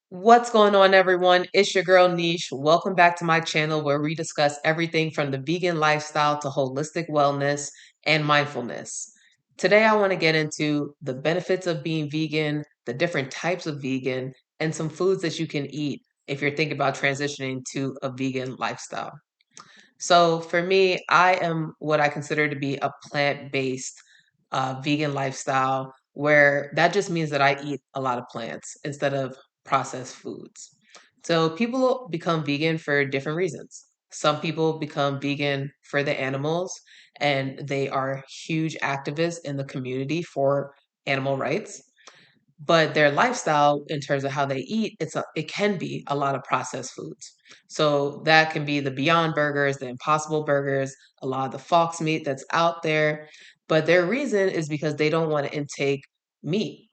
What's going on, everyone? It's your girl Niche. Welcome back to my channel where we discuss everything from the vegan lifestyle to holistic wellness and mindfulness. Today, I want to get into the benefits of being vegan, the different types of vegan, and some foods that you can eat if you're thinking about transitioning to a vegan lifestyle. So, for me, I am what I consider to be a plant-based vegan lifestyle, where that just means that I eat a lot of plants instead of processed foods. So people become vegan for different reasons. Some people become vegan for the animals, and they are huge activists in the community for animal rights. But their lifestyle, in terms of how they eat, it can be a lot of processed foods. So that can be the Beyond Burgers, the Impossible Burgers, a lot of the fox meat that's out there. But their reason is because they don't want to intake meat,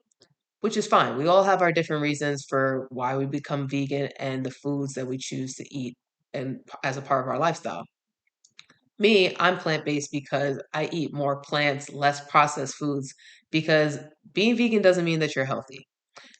which is fine. We all have our different reasons for why we become vegan and the foods that we choose to eat and as a part of our lifestyle. Me, I'm plant-based because I eat more plants, less processed foods, because being vegan doesn't mean that you're healthy.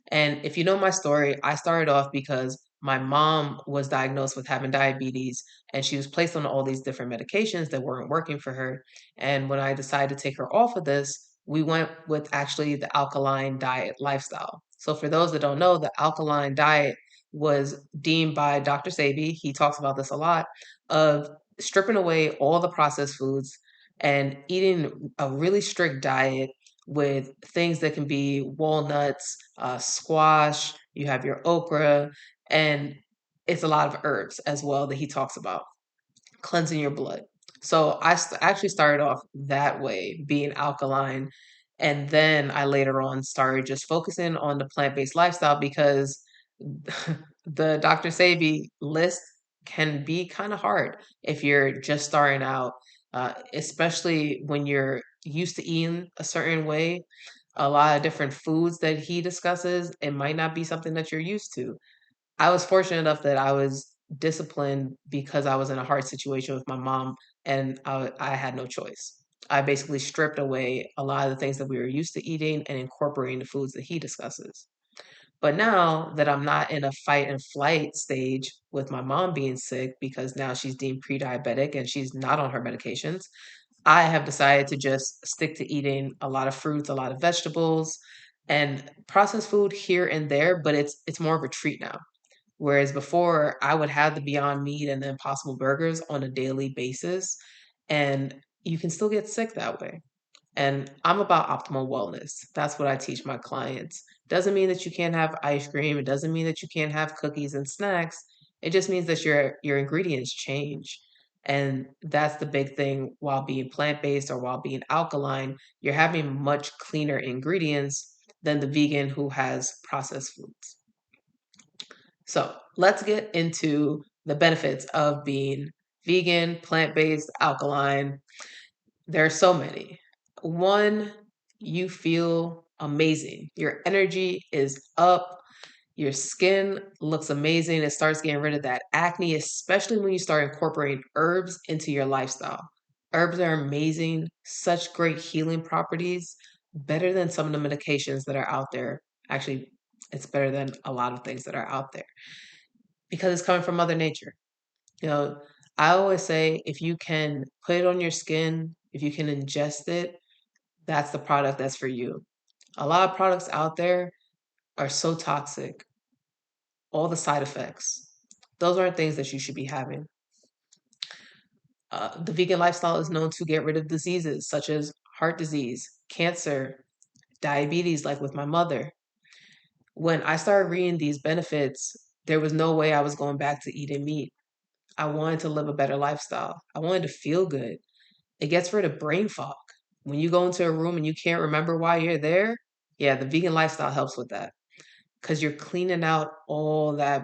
And if you know my story, I started off because my mom was diagnosed with having diabetes and she was placed on all these different medications that weren't working for her. And when I decided to take her off of this, we went with actually the alkaline diet lifestyle. So, for those that don't know, the alkaline diet was deemed by Dr. Sabi, he talks about this a lot, of stripping away all the processed foods and eating a really strict diet with things that can be walnuts, squash, you have your okra, and it's a lot of herbs as well that he talks about, cleansing your blood. So actually started off that way, being alkaline. And then I later on started just focusing on the plant based lifestyle because the Dr. Sabi list can be kind of hard if you're just starting out, especially when you're used to eating a certain way. A lot of different foods that he discusses, it might not be something that you're used to. I was fortunate enough that I was disciplined because I was in a hard situation with my mom and I had no choice. I basically stripped away a lot of the things that we were used to eating and incorporating the foods that he discusses. But now that I'm not in a fight and flight stage with my mom being sick because now she's deemed pre-diabetic and she's not on her medications, I have decided to just stick to eating a lot of fruits, a lot of vegetables, and processed food here and there, but it's more of a treat now. Whereas before, I would have the Beyond Meat and the Impossible Burgers on a daily basis, and you can still get sick that way. And I'm about optimal wellness. That's what I teach my clients. Doesn't mean that you can't have ice cream. It doesn't mean that you can't have cookies and snacks. It just means that your ingredients change. And that's the big thing while being plant-based or while being alkaline, you're having much cleaner ingredients than the vegan who has processed foods. So let's get into the benefits of being vegan, plant-based, alkaline. There are so many. One, you feel amazing. Your energy is up. Your skin looks amazing. It starts getting rid of that acne, especially when you start incorporating herbs into your lifestyle. Herbs are amazing, such great healing properties, better than some of the medications that are out there. Actually, it's better than a lot of things that are out there because it's coming from Mother Nature. You know, I always say if you can put it on your skin, if you can ingest it, that's the product that's for you. A lot of products out there are so toxic, all the side effects. Those aren't things that you should be having. The vegan lifestyle is known to get rid of diseases such as heart disease, cancer, diabetes, like with my mother. When I started reading these benefits, there was no way I was going back to eating meat. I wanted to live a better lifestyle. I wanted to feel good. It gets rid of brain fog. When you go into a room and you can't remember why you're there, yeah, the vegan lifestyle helps with that because you're cleaning out all that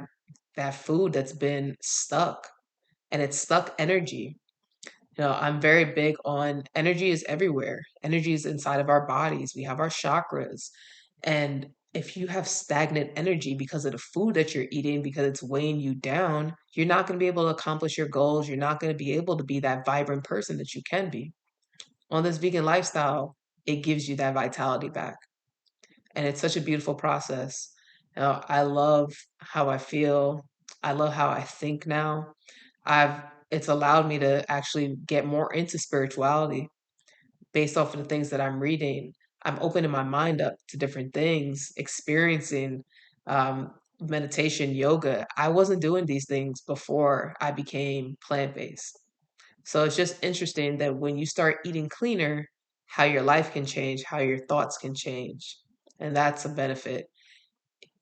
food that's been stuck and it's stuck energy. I'm very big on energy is everywhere. Energy is inside of our bodies. We have our chakras. And if you have stagnant energy because of the food that you're eating, because it's weighing you down, you're not going to be able to accomplish your goals. You're not going to be able to be that vibrant person that you can be. On this vegan lifestyle, it gives you that vitality back. And it's such a beautiful process. I love how I feel. I love how I think now. I've it's allowed me to actually get more into spirituality based off of the things that I'm reading. I'm opening my mind up to different things, experiencing meditation, yoga. I wasn't doing these things before I became plant-based. So it's just interesting that when you start eating cleaner, how your life can change, how your thoughts can change. And that's a benefit.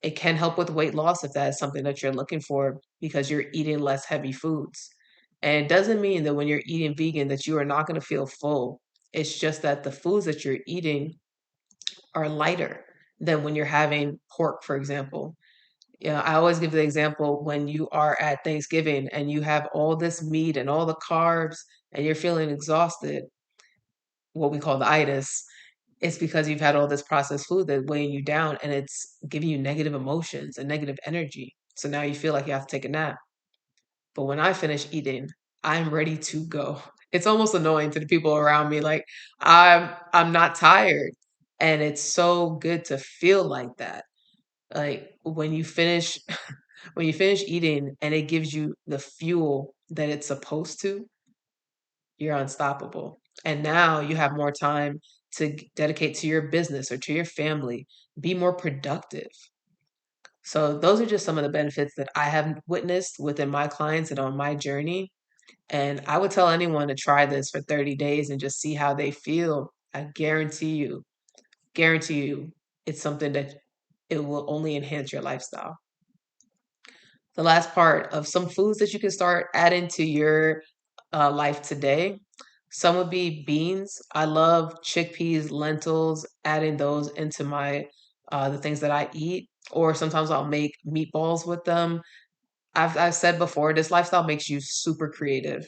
It can help with weight loss if that is something that you're looking for because you're eating less heavy foods. And it doesn't mean that when you're eating vegan that you are not going to feel full. It's just that the foods that you're eating are lighter than when you're having pork, for example. Yeah, I always give the example when you are at Thanksgiving and you have all this meat and all the carbs and you're feeling exhausted, what we call the itis, it's because you've had all this processed food that's weighing you down and it's giving you negative emotions and negative energy. So now you feel like you have to take a nap. But when I finish eating, I'm ready to go. It's almost annoying to the people around me. Like I'm not tired. And it's so good to feel like that. Like when you finish when you finish eating and it gives you the fuel that it's supposed to, you're unstoppable. And now you have more time to dedicate to your business or to your family, be more productive. So those are just some of the benefits that I have witnessed within my clients and on my journey. And I would tell anyone to try this for 30 days and just see how they feel. I guarantee you, it's something that it will only enhance your lifestyle. The last part of some foods that you can start adding to your life today. Some would be beans. I love chickpeas, lentils, adding those into my the things that I eat. Or sometimes I'll make meatballs with them. I've said before, this lifestyle makes you super creative.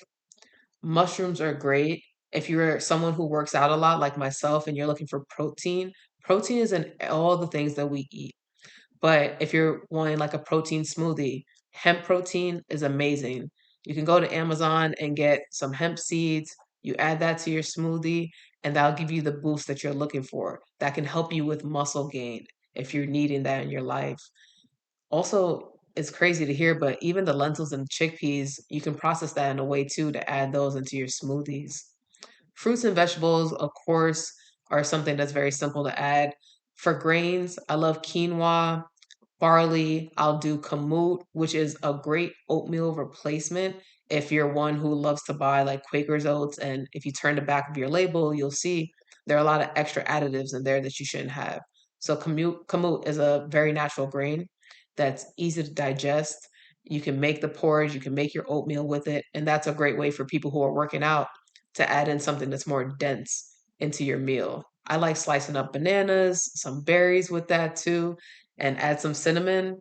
Mushrooms are great. If you're someone who works out a lot like myself and you're looking for protein, protein is in all the things that we eat. But if you're wanting like a protein smoothie, hemp protein is amazing. You can go to Amazon and get some hemp seeds. You add that to your smoothie, and that'll give you the boost that you're looking for. That can help you with muscle gain if you're needing that in your life. Also, it's crazy to hear, but even the lentils and chickpeas, you can process that in a way too to add those into your smoothies. Fruits and vegetables, of course, are something that's very simple to add. For grains, I love quinoa, barley. I'll do kamut, which is a great oatmeal replacement if you're one who loves to buy like Quaker's oats. And if you turn the back of your label, you'll see there are a lot of extra additives in there that you shouldn't have. So kamut is a very natural grain that's easy to digest. You can make the porridge, you can make your oatmeal with it, and that's a great way for people who are working out to add in something that's more dense into your meal. I like slicing up bananas, some berries with that too, and add some cinnamon,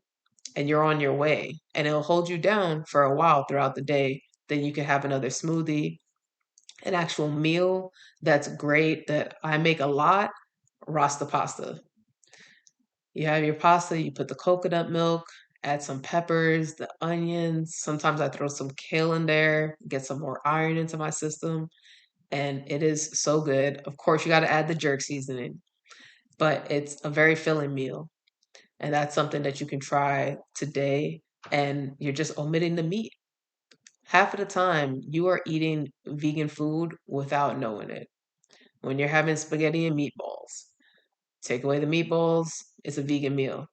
and you're on your way. And it'll hold you down for a while throughout the day. Then you can have another smoothie, an actual meal that's great that I make a lot, rasta pasta. You have your pasta, you put the coconut milk, add some peppers, the onions. Sometimes I throw some kale in there, get some more iron into my system, and it is so good. Of course, you got to add the jerk seasoning, but it's a very filling meal. And that's something that you can try today. And you're just omitting the meat. Half of the time, you are eating vegan food without knowing it. When you're having spaghetti and meatballs, take away the meatballs, it's a vegan meal.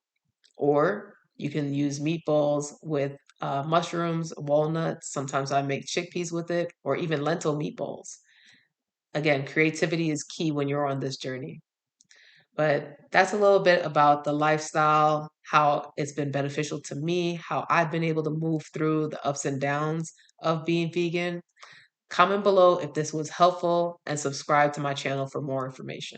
Or you can use meatballs with mushrooms, walnuts. Sometimes I make chickpeas with it, or even lentil meatballs. Again, creativity is key when you're on this journey. But that's a little bit about the lifestyle, how it's been beneficial to me, how I've been able to move through the ups and downs of being vegan. Comment below if this was helpful and subscribe to my channel for more information.